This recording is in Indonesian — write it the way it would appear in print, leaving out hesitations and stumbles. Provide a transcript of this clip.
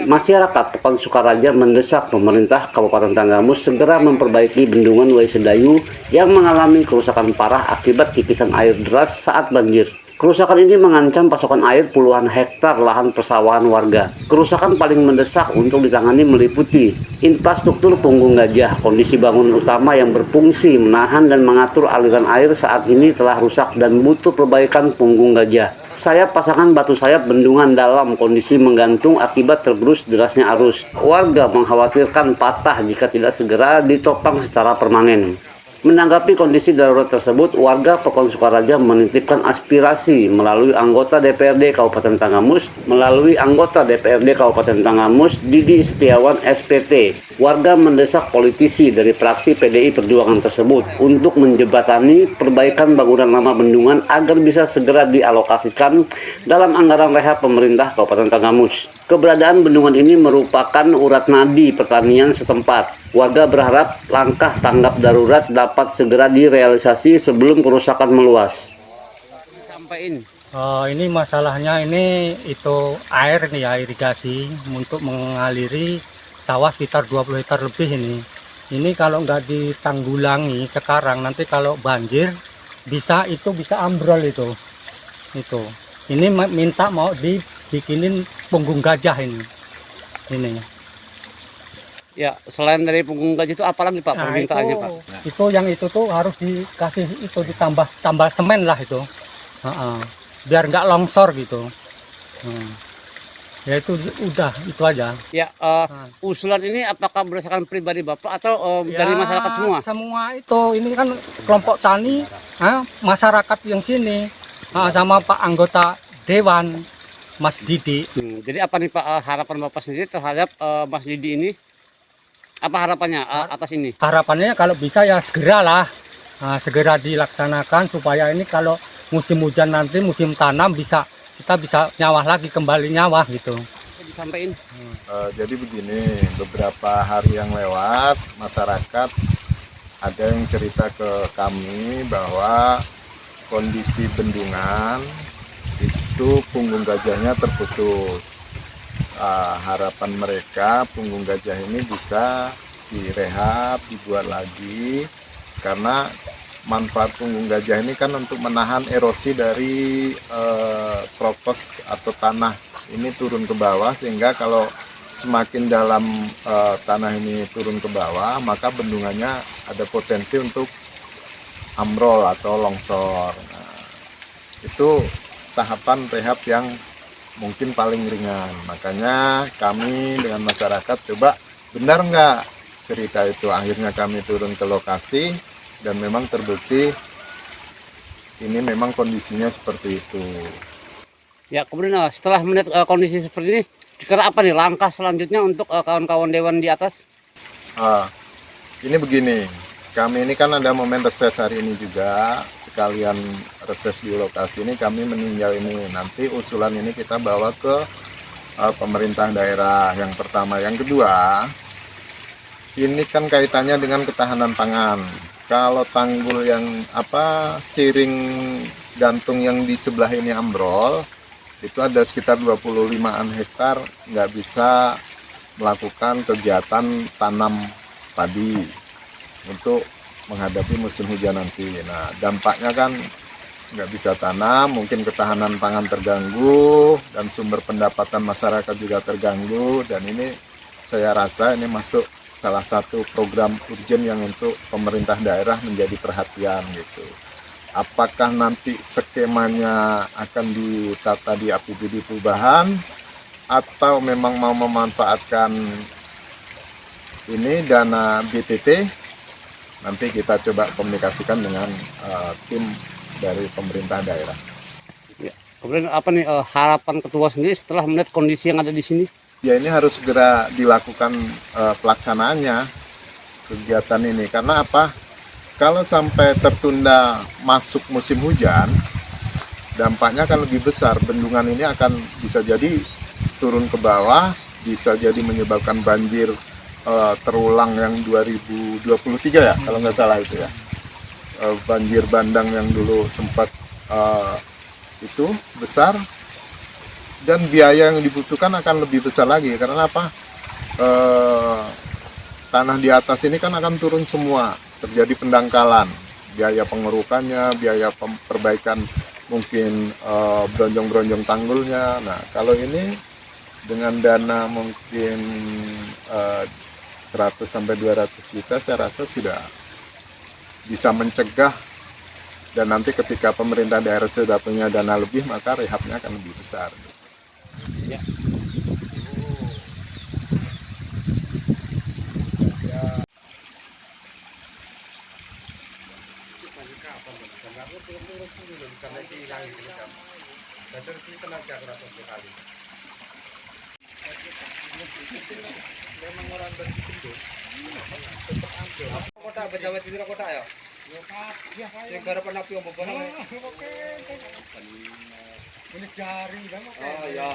Masyarakat Pekon Sukaraja mendesak pemerintah Kabupaten Tanggamus segera memperbaiki bendungan Wai Sedayu yang mengalami kerusakan parah akibat kikisan air deras saat banjir. Kerusakan ini mengancam pasokan air puluhan hektar lahan persawahan warga. Kerusakan paling mendesak untuk ditangani meliputi infrastruktur Punggung Gajah. Kondisi bangunan utama yang berfungsi menahan dan mengatur aliran air saat ini telah rusak dan butuh perbaikan Punggung Gajah. Sayap pasangan batu sayap bendungan dalam kondisi menggantung akibat tergerus derasnya arus. Warga mengkhawatirkan patah jika tidak segera ditopang secara permanen. Menanggapi kondisi darurat tersebut, warga Pekon Sukaraja menitipkan aspirasi melalui anggota DPRD Kabupaten Tanggamus, Didi Setiawan SPT. Warga mendesak politisi dari fraksi PDI Perjuangan tersebut untuk menjembatani perbaikan bangunan lama bendungan agar bisa segera dialokasikan dalam anggaran rehab pemerintah Kabupaten Tanggamus. Keberadaan bendungan ini merupakan urat nadi pertanian setempat. Warga berharap langkah tanggap darurat dapat segera direalisasi sebelum kerusakan meluas. Ini masalahnya itu air nih ya, irigasi untuk mengaliri sawah sekitar 20 hektar lebih ini. Ini kalau nggak ditanggulangi sekarang, nanti kalau banjir bisa ambrol itu. Ini minta mau dibikinin Punggung Gajah ini. Ya, selain dari Punggung Gajah itu apa lagi Pak permintaannya Pak? Itu yang itu tuh harus dikasih itu tambah semen lah itu. Biar nggak longsor gitu. Ya itu udah itu aja. Ya, usulan ini apakah berdasarkan pribadi Bapak atau dari masyarakat semua? Semua itu, ini kan kelompok tani, masyarakat yang sini, sama Pak anggota Dewan, Mas Didi. Jadi apa nih Pak harapan Bapak sendiri terhadap Mas Didi ini? Apa harapannya atas ini? Harapannya kalau bisa ya segeralah, segera dilaksanakan supaya ini kalau musim hujan nanti, musim tanam kita bisa kembali nyawah gitu. Disampaikan. Jadi begini, beberapa hari yang lewat masyarakat ada yang cerita ke kami bahwa kondisi bendungan itu punggung gajahnya terputus. Harapan mereka punggung gajah ini bisa direhab, dibuat lagi, karena manfaat punggung gajah ini kan untuk menahan erosi dari propos atau tanah ini turun ke bawah, sehingga kalau semakin dalam tanah ini turun ke bawah, maka bendungannya ada potensi untuk ambrol atau longsor. Nah, itu tahapan rehab yang mungkin paling ringan. Makanya kami dengan masyarakat coba benar nggak cerita itu. Akhirnya kami turun ke lokasi dan memang terbukti ini memang kondisinya seperti itu. Ya, kemudian setelah melihat kondisi seperti ini, kira apa nih langkah selanjutnya untuk kawan-kawan dewan di atas? Ini begini, kami ini kan ada momen reses hari ini juga, sekalian reses di lokasi ini kami meninjau ini. Nanti usulan ini kita bawa ke pemerintah daerah yang pertama. Yang kedua, ini kan kaitannya dengan ketahanan pangan. Kalau tanggul yang siring gantung yang di sebelah ini ambrol, itu ada sekitar 25-an hektar nggak bisa melakukan kegiatan tanam padi untuk menghadapi musim hujan nanti. Nah, dampaknya kan nggak bisa tanam, mungkin ketahanan pangan terganggu, dan sumber pendapatan masyarakat juga terganggu, dan ini saya rasa ini masuk salah satu program urgen yang untuk pemerintah daerah menjadi perhatian gitu. Apakah nanti skemanya akan ditata di APBD perubahan, atau memang mau memanfaatkan ini dana BTT? Nanti kita coba komunikasikan dengan tim dari pemerintah daerah. Ya, kemudian apa nih harapan ketua sendiri setelah melihat kondisi yang ada di sini? Ya, ini harus segera dilakukan pelaksanaannya kegiatan ini. Karena apa? Kalau sampai tertunda masuk musim hujan, dampaknya akan lebih besar. Bendungan ini akan bisa jadi turun ke bawah, bisa jadi menyebabkan banjir terulang yang 2023 ya, kalau nggak salah itu ya. Banjir bandang yang dulu sempat itu besar, dan biaya yang dibutuhkan akan lebih besar lagi. Karena apa? Tanah di atas ini kan akan turun semua, terjadi pendangkalan, biaya pengerukannya, biaya perbaikan mungkin bronjong-bronjong tanggulnya. Nah, kalau ini dengan dana mungkin 100 sampai 200 juta, saya rasa sudah bisa mencegah, dan nanti ketika pemerintah daerah sudah punya dana lebih, maka rehabnya akan lebih besar. Kota pejabat di kota ya. Yang garapan api yang bebanang. Ini jaring kan. Oh ya.